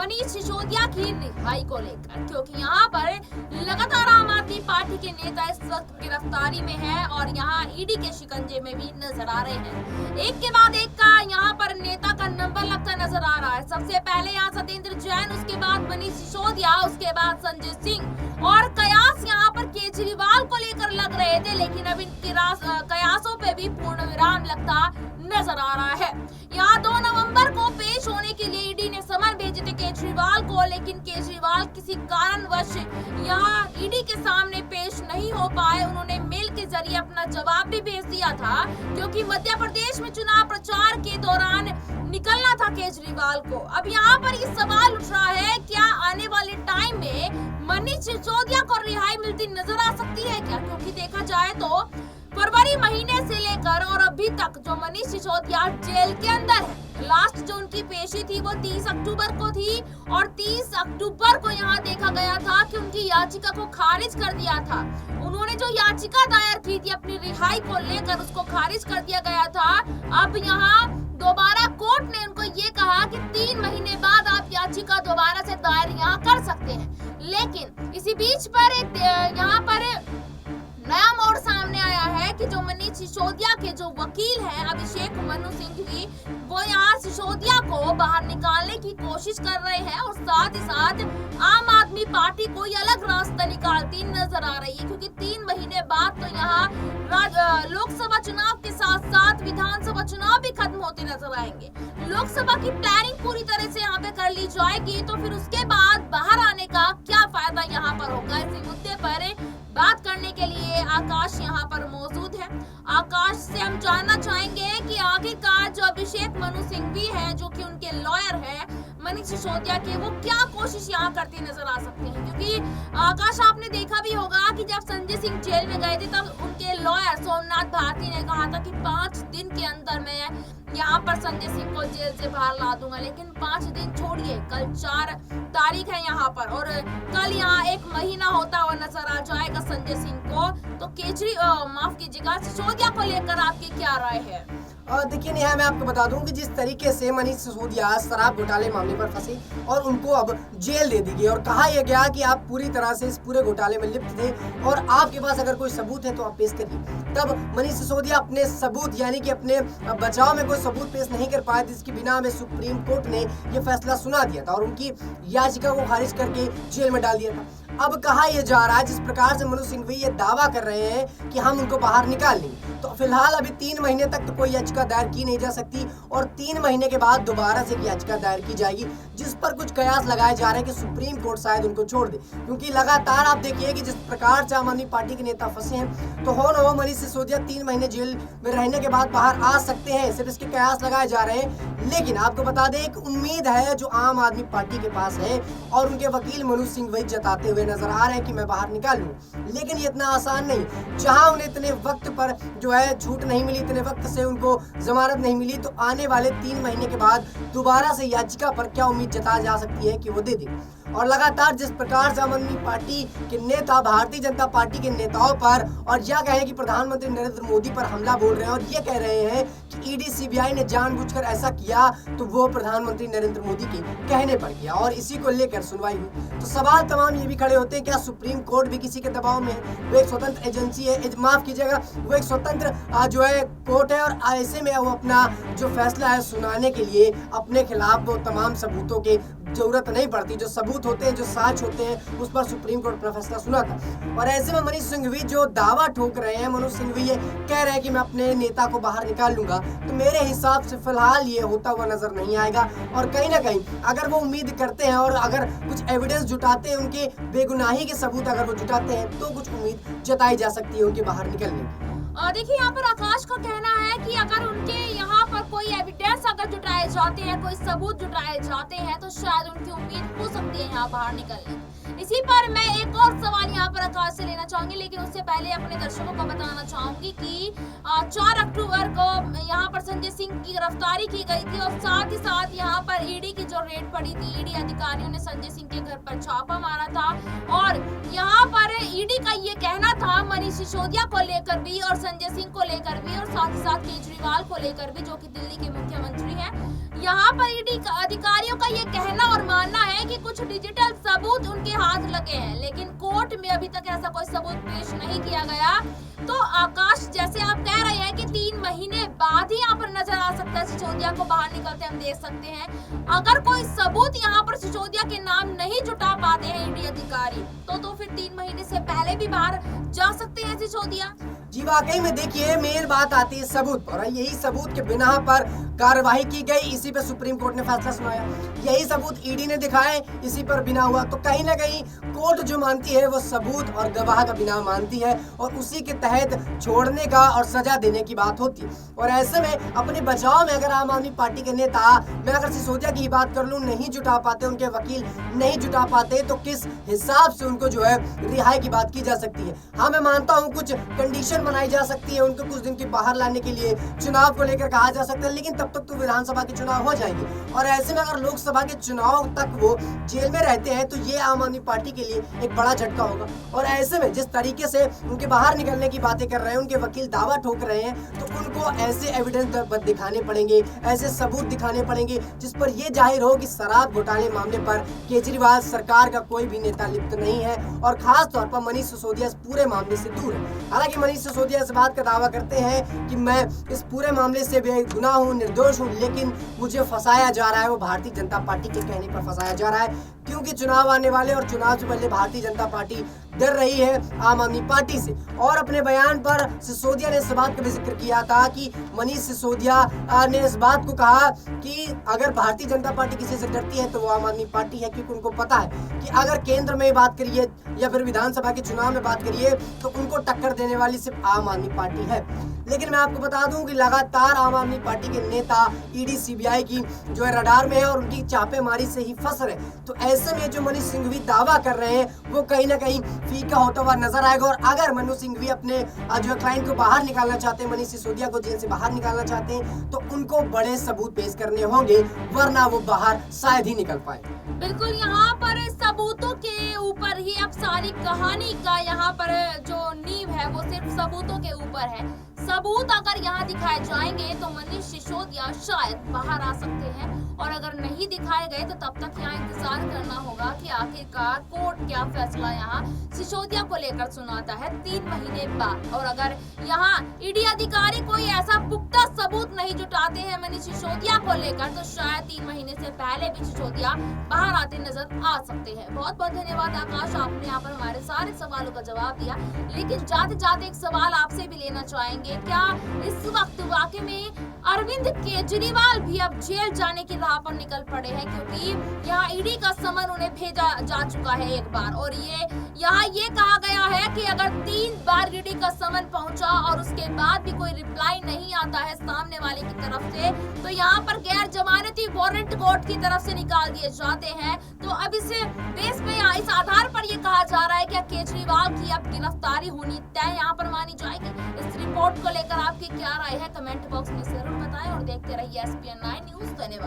मनीष सिसोदिया की रिहाई को लेकर, क्योंकि यहाँ पर लगातार आम आदमी पार्टी के नेता इस वक्त गिरफ्तारी में हैं और यहाँ ईडी के शिकंजे में भी नजर आ रहे हैं। एक के बाद एक का यहाँ पर नेता का नंबर लगता नजर आ रहा है। सबसे पहले यहाँ सत्येंद्र जैन, उसके बाद मनीष सिसोदिया, उसके बाद संजय सिंह और कयास यहाँ पर केजरीवाल को लेकर लग रहे थे, लेकिन अब इन कयासों पे भी पूर्ण विराम लगता नजर आ रहा है। यहाँ 2 नवंबर को पेश होने के लिए ईडी ने समन भेजे थे केजरीवाल को, लेकिन केजरीवाल किसी कारणवश यहाँ ईडी के सामने पेश नहीं हो पाए। उन्होंने मेल के जरिए अपना जवाब भी भेज दिया था, क्योंकि मध्य प्रदेश में चुनाव प्रचार के दौरान निकलना था केजरीवाल को। अब यहाँ पर ये सवाल उठ रहा है, क्या आने वाले टाइम में मनीष सिसोदिया को रिहाई मिलती नजर आ सकती है क्या? क्योंकि देखा जाए तो फरवरी महीने से लेकर और अभी तक जो मनीष सिसोदिया जेल के अंदर है, लास्ट जो उनकी पेशी थी वो 30 अक्टूबर को थी और 30 अक्टूबर को यहाँ देखा गया था कि उनकी याचिका को खारिज कर दिया था। उन्होंने जो याचिका दायर की थी अपनी रिहाई को लेकर, उसको खारिज कर दिया गया था। अब यहाँ दोबारा कोर्ट ने उनको ये कहा कि 3 महीने बाद आप याचिका दोबारा से दायर यहाँ कर सकते हैं। लेकिन इसी बीच पर यहाँ पर नया मोड़ सामने आया है कि जो मनीष सिसोदिया के जो वकील हैं अभिषेक मनु सिंघवी, वो यहाँ सिसोदिया को बाहर निकालने की कोशिश कर रहे हैं और साथ ही साथ आम आदमी पार्टी कोई अलग रास्ता निकालती नजर आ रही है, क्योंकि 3 महीने बाद तो यहाँ लोकसभा चुनाव के साथ साथ विधानसभा चुनाव भी खत्म होते नजर आएंगे। लोकसभा की प्लानिंग पूरी तरह से यहाँ पे कर ली जाएगी, तो फिर उसके बाद बाहर आने का क्या फायदा यहाँ पर होगा? इसी मुद्दे पर बात करने के लिए आकाश यहाँ पर मौजूद है। आकाश से हम जानना चाहेंगे कि आखिरकार जो अभिषेक मनु सिंघवी है, जो कि उनके लॉयर है मनीष सिसोदिया के, वो क्या कोशिश यहाँ करते नजर आ सकते हैं? क्योंकि आकाश आपने देखा भी होगा कि जब संजय सिंह जेल में गए थे तब उनके लॉयर सोमनाथ भारती ने कहा था कि 5 दिन के अंदर मैं यहाँ पर संजय सिंह को जेल से बाहर ला दूंगा। लेकिन 5 दिन छोड़िए, कल 4 तारीख है यहाँ पर और कल यहाँ 1 महीना होता हुआ नजर आ जाएगा संजय सिंह को। तो माफ कीजिएगा, सिसोदिया को लेकर आपकी क्या राय है? देखिए नेहा, मैं आपको बता दूं कि जिस तरीके से मनीष सिसोदिया शराब घोटाले मामले पर फंसे और उनको अब जेल दे दी गई और कहा यह गया कि आप पूरी तरह से इस पूरे घोटाले में लिप्त थे और आपके पास अगर कोई सबूत है तो आप पेश करिए। तब मनीष सिसोदिया अपने सबूत यानी कि अपने बचाव में कोई सबूत पेश नहीं कर पाए, जिसकी बिना में सुप्रीम कोर्ट ने यह फैसला सुना दिया था और उनकी याचिका को खारिज करके जेल में डाल दिया था। अब कहा यह जा रहा है, जिस प्रकार से मनु सिंघवी ये दावा कर रहे हैं कि हम उनको बाहर निकाल लेंगे, तो फिलहाल अभी 3 महीने तक तो कोई याचिका दायर की नहीं जा सकती और 3 महीने के बाद दोबारा से याचिका दायर की जाएगी, जिस पर कुछ कयास लगाए जा रहे हैं कि सुप्रीम कोर्ट शायद उनको छोड़ दे। क्योंकि लगातार आप देखिए कि जिस प्रकार से आम आदमी पार्टी के नेता फंसे हैं, तो हो न हो मनीष सिसोदिया 3 महीने जेल में रहने के बाद बाहर आ सकते हैं, सिर्फ इसके कयास लगाए जा रहे हैं। लेकिन आपको बता दें, एक उम्मीद है जो आम आदमी पार्टी के पास है और उनके वकील मनु सिंघवी जताते हुए नजर आ रहे हैं कि मैं बाहर निकाल लूं। लेकिन ये इतना आसान नहीं। जहां उन्हें इतने वक्त पर जो है छूट नहीं मिली, इतने वक्त से उनको जमानत नहीं मिली, तो आने वाले 3 महीने के बाद दोबारा से याचिका पर क्या उम्मीद जताई जा सकती है कि वो दे दे। और लगातार जिस प्रकार से आम आदमी पार्टी के नेता भारतीय जनता पार्टी के नेताओं पर और यह कहें कि प्रधानमंत्री नरेंद्र मोदी पर हमला बोल रहे हैं और ये कह रहे हैं कि ईडी सीबीआई ने जानबूझकर ऐसा किया, तो वो प्रधानमंत्री नरेंद्र मोदी के कहने पर किया और इसी को लेकर सुनवाई हुई। तो सवाल तमाम ये भी खड़े होते हैं, क्या सुप्रीम कोर्ट भी किसी के दबाव में? वो एक स्वतंत्र एजेंसी है, माफ कीजिएगा, वो एक स्वतंत्र जो है कोर्ट है और ऐसे में वो अपना जो फैसला है सुनाने के लिए अपने खिलाफ वो तमाम सबूतों के जरूरत नहीं पड़ती। जो सबूत होते हैं, जो साक्ष होते हैं, उस पर सुप्रीम कोर्ट अपना फैसला सुनाता। और ऐसे में मनीष सिंघवी जो दावा ठोक रहे हैं, मनीष सिंघवी ये कह रहे हैं कि मैं अपने नेता को बाहर निकाल लूंगा, तो मेरे हिसाब से फिलहाल ये होता हुआ नजर नहीं आएगा। और कहीं ना कहीं अगर वो उम्मीद करते हैं और अगर कुछ एविडेंस जुटाते हैं, उनके बेगुनाही के सबूत अगर वो जुटाते हैं, तो कुछ उम्मीद जताई जा सकती है उनके बाहर निकलने की। देखिए, यहाँ पर आकाश का कहना है कि अगर उनके यहाँ पर कोई एविडेंस अगर जुटाए जाते हैं, कोई सबूत जुटाए जाते हैं, तो शायद उनकी उम्मीद हो सकती है यहाँ बाहर निकलने। इसी पर मैं एक और सवाल यहाँ पर आकाश से लेना चाहूंगी, लेकिन उससे पहले अपने दर्शकों को बताना चाहूंगी कि 4 अक्टूबर को यहाँ पर संजय सिंह की गिरफ्तारी की गई थी और साथ ही साथ यहाँ पर ईडी की जो रेड पड़ी थी, ईडी अधिकारियों ने संजय सिंह के घर पर छापा मारा था और यहाँ पर ईडी का ये कहना था मनीष सिसोदिया को लेकर भी और संजय सिंह को लेकर भी और साथ ही साथ केजरीवाल को लेकर भी, जो कि दिल्ली के मुख्यमंत्री हैं। यहाँ पर ईडी अधिकारियों का ये कहना और मानना है है कि कुछ डिजिटल सबूत उनके हाथ लगे हैं, लेकिन कोर्ट में अभी तक ऐसा कोई सबूत पेश नहीं किया गया। तो आकाश, जैसे आप कह रहे हैं कि 3 महीने बाद ही यहाँ पर नजर आ सकता है सिसोदिया को बाहर निकलते हम देख सकते हैं। अगर कोई सबूत यहाँ पर सिसोदिया के नाम नहीं जुटा पाते हैं ईडी अधिकारी, तो फिर 3 महीने से पहले भी बाहर जा सकते हैं सिसोदिया। जी वाकई में देखिए, मेन बात आती है सबूत पर, और यही सबूत के बिना पर कार्यवाही की गई, इसी पे सुप्रीम कोर्ट ने फैसला सुनाया। यही सबूत ईडी ने दिखाए, इसी पर बिना हुआ। तो कहीं ना कहीं कोर्ट जो मानती है वो सबूत और गवाह का बिना मानती है, और उसी के तहत छोड़ने का और सजा देने की बात होती है। और ऐसे में अपने बचाव में अगर आम आदमी पार्टी के नेता, मैं अगर सिसोदिया की बात कर लूं, नहीं जुटा पाते, उनके वकील नहीं जुटा पाते, तो किस हिसाब से उनको जो है रिहाई की बात की जा सकती है। हाँ, मैं मानता हूँ कुछ कंडीशन बनाई जा सकती है, उनको कुछ दिन के बाहर लाने के लिए चुनाव को लेकर कहा जा सकता है, लेकिन तब तक तो विधानसभा के चुनाव हो जाएंगे, और ऐसे में अगर लोकसभा के चुनाव तक वो जेल में रहते हैं तो ये आम आदमी पार्टी के लिए एक बड़ा झटका होगा। और ऐसे में जिस तरीके से उनके बाहर निकलने की बातें कर रहे हैं, उनके वकील दावा ठोक रहे हैं, तो उनको ऐसे एविडेंस दिखाने पड़ेंगे, ऐसे सबूत दिखाने पड़ेंगे जिस पर यह जाहिर हो कि शराब घोटाले मामले पर केजरीवाल सरकार का कोई भी नेता लिप्त नहीं है, और खास तौर पर मनीष सिसोदिया इस पूरे मामले से दूर है। हालांकि मनीष सिसोदिया इस बात का दावा करते हैं कि मैं इस पूरे मामले से बेगुनाह हूं, निर्दोष हूं, लेकिन मुझे फंसाया जा रहा है। वो भारतीय जनता पार्टी के कहने पर फंसाया जा रहा है, क्योंकि चुनाव आने वाले, और चुनाव से पहले भारतीय जनता पार्टी डर रही है आम आदमी पार्टी से। और अपने बयान पर सिसोदिया ने इस बात का भी जिक्र किया था कि मनीष सिसोदिया ने इस बात को कहा कि अगर भारतीय जनता पार्टी किसी से डरती है तो वो आम आदमी पार्टी है, क्योंकि उनको पता है कि अगर केंद्र में बात करिए या फिर विधानसभा के चुनाव में बात करिए तो उनको टक्कर देने वाली सिर्फ आम आदमी पार्टी है। लेकिन मैं आपको बता दूं कि लगातार आम आदमी पार्टी के नेता ईडी सीबीआई की जो है रडार में है, और उनकी छापेमारी से ही फंस रहे। तो ऐसे में जो मनीष सिंघवी दावा कर रहे हैं वो कहीं ना कहीं फीका होता हुआ नजर आएगा। और अगर मनीष सिंघवी अपने जो क्लाइंट को बाहर निकालना चाहते हैं, मनीष सिसोदिया को जेल से बाहर निकालना चाहते हैं, तो उनको बड़े सबूत पेश करने होंगे, वरना वो बाहर शायद ही निकल पाए। बिल्कुल, यहाँ पर सबूतों के ऊपर ही अब सारी कहानी का यहाँ पर जो नींव है वो सिर्फ सबूतों के ऊपर है। सबूत अगर यहाँ दिखाए जाएंगे तो मनीष सिसोदिया शायद बाहर आ सकते हैं, और अगर नहीं दिखाए गए तो तब तक यहाँ इंतजार करना होगा कि आखिरकार कोर्ट क्या फैसला यहाँ सिसोदिया को लेकर सुनाता है 3 महीने बाद। और अगर यहाँ ईडी अधिकारी कोई ऐसा पुख्ता सबूत नहीं जुटाते हैं मनीष सिसोदिया को लेकर, तो शायद 3 महीने से पहले भी सिसोदिया बाहर आते नजर आ सकते हैं। बहुत बहुत धन्यवाद आकाश, आपने यहाँ पर हमारे सारे सवालों का जवाब दिया। लेकिन जाते जाते एक सवाल आपसे भी लेना चाहेंगे, क्या इस वक्त वाकई में अरविंद केजरीवाल भी अब जेल जाने की राह पर निकल पड़े हैं, क्योंकि यहाँ ईडी का समन उन्हें भेजा जा चुका है एक बार, और यहाँ ये कहा गया है कि अगर 3 बार ईडी का समन पहुंचा और उसके बाद भी कोई रिप्लाई नहीं आता है सामने वाले की तरफ से, तो यहाँ पर गैर जमानती वारंट कोर्ट की तरफ से निकाल दिए जाते हैं। तो अब इस बेस पे, इस आधार पर ये कहा जा रहा है कि केजरीवाल की अब गिरफ्तारी होनी तय यहाँ पर मानी जाएगी। इस रिपोर्ट को लेकर आपकी क्या राय है, कमेंट बॉक्स में जरूर बताएं, और देखते रहिए SPN 9 न्यूज। धन्यवाद।